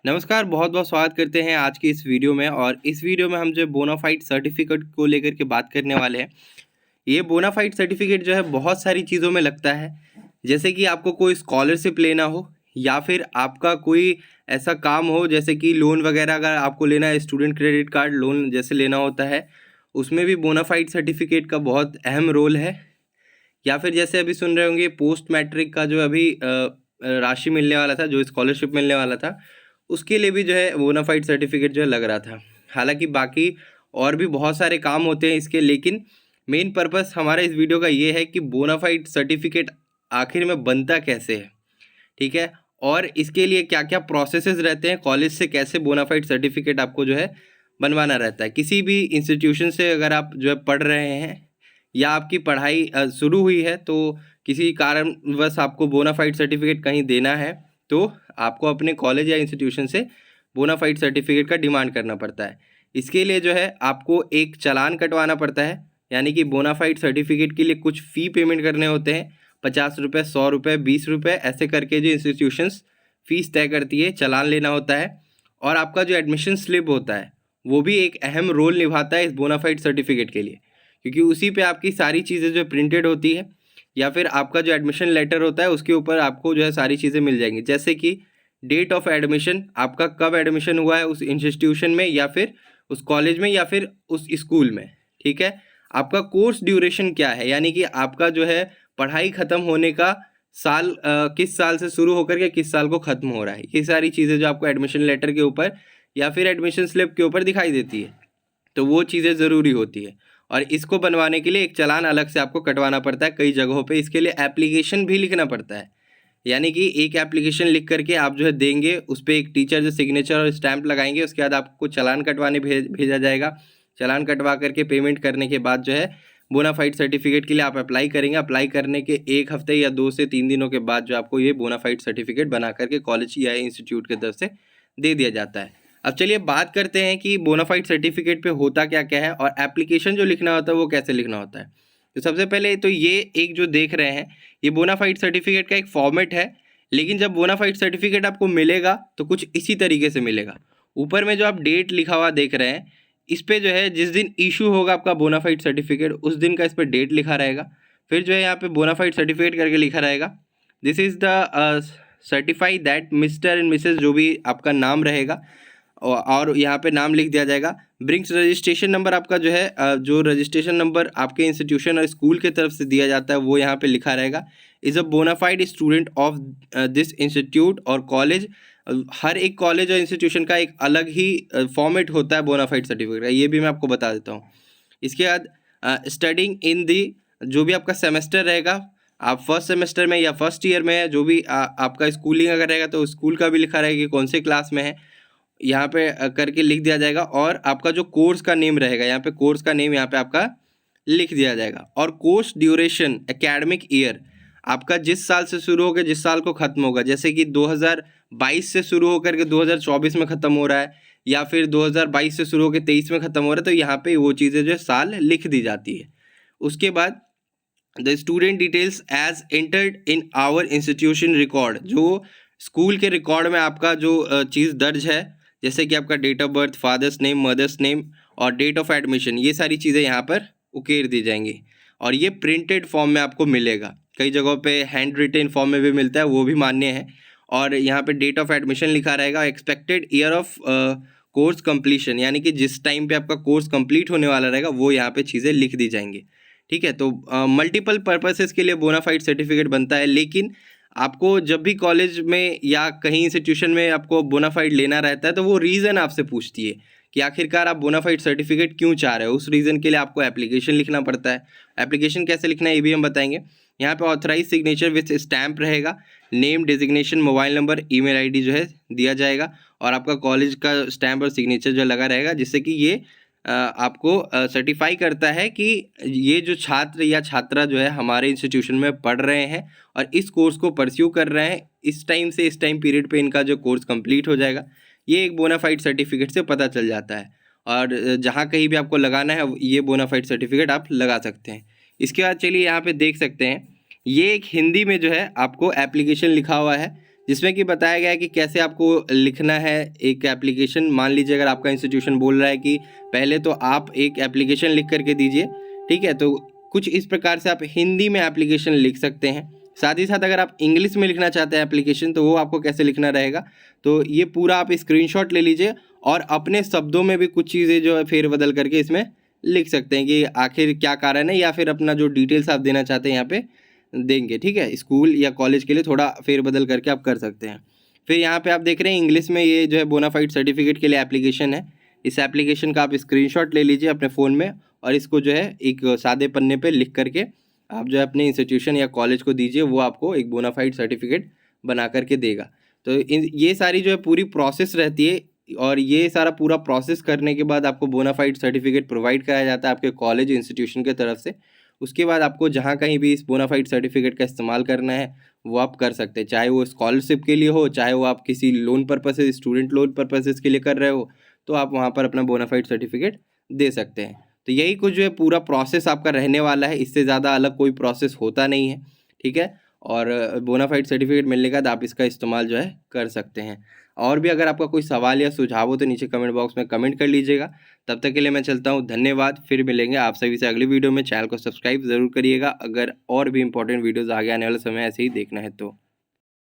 नमस्कार, बहुत-बहुत स्वागत करते हैं आज की इस वीडियो में। और इस वीडियो में हम जो बोनाफाइड सर्टिफिकेट को लेकर के बात करने वाले हैं। ये बोनाफाइड सर्टिफिकेट जो है बहुत सारी चीज़ों में लगता है। जैसे कि आपको कोई स्कॉलरशिप लेना हो या फिर आपका कोई ऐसा काम हो जैसे कि लोन वगैरह अगर आपको लेना है, स्टूडेंट क्रेडिट कार्ड लोन जैसे लेना होता है, उसमें भी बोनाफाइड सर्टिफिकेट का बहुत अहम रोल है। या फिर जैसे अभी सुन रहे होंगे पोस्ट मैट्रिक का जो अभी राशि मिलने वाला था, जो स्कॉलरशिप मिलने वाला था, उसके लिए भी जो है बोनाफाइड सर्टिफिकेट जो है लग रहा था। हालांकि बाकी और भी बहुत सारे काम होते हैं इसके, लेकिन मेन पर्पस हमारा इस वीडियो का ये है कि बोनाफाइड सर्टिफिकेट आखिर में बनता कैसे है, ठीक है, और इसके लिए क्या क्या प्रोसेसेस रहते हैं, कॉलेज से कैसे बोनाफाइड सर्टिफिकेट आपको जो है बनवाना रहता है। किसी भी इंस्टीट्यूशन से अगर आप जो है पढ़ रहे हैं या आपकी पढ़ाई शुरू हुई है, तो किसी कारणवश आपको बोनाफाइड सर्टिफिकेट कहीं देना है, तो आपको अपने कॉलेज या इंस्टीट्यूशन से बोनाफाइड सर्टिफिकेट का डिमांड करना पड़ता है। इसके लिए जो है आपको एक चालान कटवाना पड़ता है, यानी कि बोनाफाइड सर्टिफिकेट के लिए कुछ फ़ी पेमेंट करने होते हैं। 50 रुपये, 100 रुपये, 20 रुपये ऐसे करके जो इंस्टीट्यूशंस फ़ीस तय करती है, चालान लेना होता है। और आपका जो एडमिशन स्लिप होता है वो भी एक अहम रोल निभाता है इस बोनाफाइड सर्टिफिकेट के लिए, क्योंकि उसी पे आपकी सारी चीज़ें जो प्रिंटेड होती है, या फिर आपका जो एडमिशन लेटर होता है उसके ऊपर आपको जो है सारी चीज़ें मिल जाएंगी। जैसे कि डेट ऑफ एडमिशन, आपका कब एडमिशन हुआ है उस इंस्टीट्यूशन में या फिर उस कॉलेज में या फिर उस स्कूल में, ठीक है। आपका कोर्स ड्यूरेशन क्या है, यानी कि आपका जो है पढ़ाई ख़त्म होने का साल किस साल से शुरू होकर के किस साल को ख़त्म हो रहा है। ये सारी चीज़ें जो आपको एडमिशन लेटर के ऊपर या फिर एडमिशन स्लिप के ऊपर दिखाई देती है, तो वो चीज़ें ज़रूरी होती है। और इसको बनवाने के लिए एक चालान अलग से आपको कटवाना पड़ता है कई जगहों पे। इसके लिए एप्लीकेशन भी लिखना पड़ता है, यानी कि एक एप्लीकेशन लिख करके आप जो है देंगे, उस पर एक टीचर जो सिग्नेचर और स्टैंप लगाएंगे, उसके बाद आपको चालान कटवाने भेजा जाएगा। चालान कटवा करके पेमेंट करने के बाद जो है बोनाफाइड सर्टिफिकेट के लिए आप अप्लाई करेंगे। अप्लाई करने के 1 हफ्ते या 2 से 3 दिनों के बाद जो आपको ये बोनाफाइड सर्टिफिकेट बना करके कॉलेज या इंस्टीट्यूट की तरफ से दे दिया जाता है। अब चलिए बात करते हैं कि बोनाफाइड सर्टिफिकेट पे होता क्या क्या है और एप्लीकेशन जो लिखना होता है वो कैसे लिखना होता है। तो सबसे पहले तो ये एक जो देख रहे हैं, ये बोनाफाइड सर्टिफिकेट का एक फॉर्मेट है। लेकिन जब बोनाफाइड सर्टिफिकेट आपको मिलेगा तो कुछ इसी तरीके से मिलेगा। ऊपर में जो आप डेट लिखा हुआ देख रहे हैं, इस पे जो है जिस दिन इशू होगा आपका बोनाफाइड सर्टिफिकेट, उस दिन का इस पर डेट लिखा रहेगा। फिर जो है यहाँ पे बोनाफाइड सर्टिफिकेट करके लिखा रहेगा, this is the certify that mister and Mrs, जो भी आपका नाम रहेगा और यहाँ पे नाम लिख दिया जाएगा। ब्रिंग्स रजिस्ट्रेशन नंबर आपका जो है जो रजिस्ट्रेशन नंबर आपके इंस्टीट्यूशन और स्कूल की तरफ से दिया जाता है वो यहाँ पे लिखा रहेगा। Is a bonafide student of this institute और कॉलेज। हर एक कॉलेज और इंस्टीट्यूशन का एक अलग ही फॉर्मेट होता है बोनाफाइड सर्टिफिकेट का, ये भी मैं आपको बता देता हूँ। इसके बाद स्टडिंग इन दी, जो भी आपका सेमेस्टर रहेगा, आप फर्स्ट सेमेस्टर में या फर्स्ट ईयर में है, जो भी आपका स्कूलिंग अगर रहेगा तो स्कूल का भी लिखा रहेगा कि कौन से क्लास में है, यहाँ पे करके लिख दिया जाएगा। और आपका जो कोर्स का नेम रहेगा, यहाँ पे कोर्स का नेम यहाँ पे आपका लिख दिया जाएगा। और कोर्स ड्यूरेशन, एकेडमिक ईयर, आपका जिस साल से शुरू होकर जिस साल को ख़त्म होगा, जैसे कि 2022 से शुरू होकर के 2024 में ख़त्म हो रहा है, या फिर 2022 से शुरू होकर 23 में ख़त्म हो रहा है, तो यहाँ पे वो चीज़ें जो है साल लिख दी जाती है। उसके बाद the student details as entered in our institution record, जो स्कूल के रिकॉर्ड में आपका जो चीज़ दर्ज है, जैसे कि आपका date of birth, father's name, mother's name और डेट ऑफ एडमिशन, ये सारी चीज़ें यहाँ पर उकेर दी जाएंगी। और ये प्रिंटेड फॉर्म में आपको मिलेगा, कई जगहों पे हैंड रिटेन फॉर्म में भी मिलता है, वो भी मान्य है। और यहाँ पे डेट ऑफ एडमिशन लिखा रहेगा, expected year of course completion, यानी कि जिस टाइम पे आपका कोर्स कंप्लीट होने वाला रहेगा वो यहाँ पे चीज़ें लिख दी जाएंगी, ठीक है। तो मल्टीपल पर्पसेस के लिए बोनाफाइड सर्टिफिकेट बनता है। लेकिन आपको जब भी कॉलेज में या कहीं इंस्टीट्यूशन में आपको बोनाफाइड लेना रहता है, तो वो रीज़न आपसे पूछती है कि आखिरकार आप बोनाफाइड सर्टिफिकेट क्यों चाह रहे हो। उस रीज़न के लिए आपको एप्लीकेशन लिखना पड़ता है। एप्लीकेशन कैसे लिखना है ये भी हम बताएंगे। यहाँ पे ऑथराइज सिग्नेचर विथ स्टैम्प रहेगा, name, designation, mobile number, email ID जो है दिया जाएगा, और आपका कॉलेज का स्टैम्प और सिग्नेचर जो लगा रहेगा, जिससे कि ये आपको सर्टिफाई करता है कि ये जो छात्र या छात्रा जो है हमारे इंस्टीट्यूशन में पढ़ रहे हैं और इस कोर्स को परस्यू कर रहे हैं, इस टाइम से इस टाइम पीरियड पे इनका जो कोर्स कंप्लीट हो जाएगा, ये एक बोनाफाइड सर्टिफिकेट से पता चल जाता है। और जहाँ कहीं भी आपको लगाना है ये बोनाफाइड सर्टिफिकेट आप लगा सकते हैं। इसके बाद चलिए यहाँ पे देख सकते हैं, ये एक हिंदी में जो है आपको एप्लीकेशन लिखा हुआ है, जिसमें कि बताया गया है कि कैसे आपको लिखना है एक एप्लीकेशन। मान लीजिए अगर आपका इंस्टीट्यूशन बोल रहा है कि पहले तो आप एक एप्लीकेशन लिख करके दीजिए, ठीक है, तो कुछ इस प्रकार से आप हिंदी में एप्लीकेशन लिख सकते हैं। साथ ही साथ अगर आप इंग्लिश में लिखना चाहते हैं एप्लीकेशन, तो वो आपको कैसे लिखना रहेगा, तो ये पूरा आप स्क्रीनशॉट ले लीजिए और अपने शब्दों में भी कुछ चीज़ें जो है फेरबदल करके इसमें लिख सकते हैं कि आखिर क्या कारण है, या फिर अपना जो डिटेल्स आप देना चाहते हैं यहाँ पे देंगे, ठीक है। स्कूल या कॉलेज के लिए थोड़ा फेरबदल करके आप कर सकते हैं। फिर यहाँ पे आप देख रहे हैं इंग्लिश में ये जो है बोनाफाइड सर्टिफिकेट के लिए एप्लीकेशन है। इस एप्लीकेशन का आप स्क्रीनशॉट ले लीजिए अपने फ़ोन में और इसको जो है एक सादे पन्ने पे लिख करके आप जो है अपने इंस्टीट्यूशन या कॉलेज को दीजिए, वो आपको एक बोनाफाइड सर्टिफिकेट बना करके देगा। तो ये सारी जो है पूरी प्रोसेस रहती है और ये सारा पूरा प्रोसेस करने के बाद आपको बोनाफाइड सर्टिफिकेट प्रोवाइड कराया जाता है आपके कॉलेज इंस्टीट्यूशन के तरफ से। उसके बाद आपको जहाँ कहीं भी इस बोनाफाइड सर्टिफिकेट का इस्तेमाल करना है वो आप कर सकते हैं, चाहे वो स्कॉलरशिप के लिए हो, चाहे वो आप किसी loan purposes, student loan purposes के लिए कर रहे हो, तो आप वहाँ पर अपना बोनाफाइड सर्टिफिकेट दे सकते हैं। तो यही कुछ जो है पूरा प्रोसेस आपका रहने वाला है, इससे ज़्यादा अलग कोई प्रोसेस होता नहीं है, ठीक है। और बोनाफाइड सर्टिफिकेट मिलने के बाद आप इसका इस्तेमाल जो है कर सकते हैं। और भी अगर आपका कोई सवाल या सुझाव हो तो नीचे कमेंट बॉक्स में कमेंट कर लीजिएगा। तब तक के लिए मैं चलता हूँ, धन्यवाद। फिर मिलेंगे आप सभी से अगली वीडियो में। चैनल को सब्सक्राइब ज़रूर करिएगा अगर और भी इंपॉर्टेंट वीडियोज़ आगे आने वाले समय ऐसे ही देखना है तो।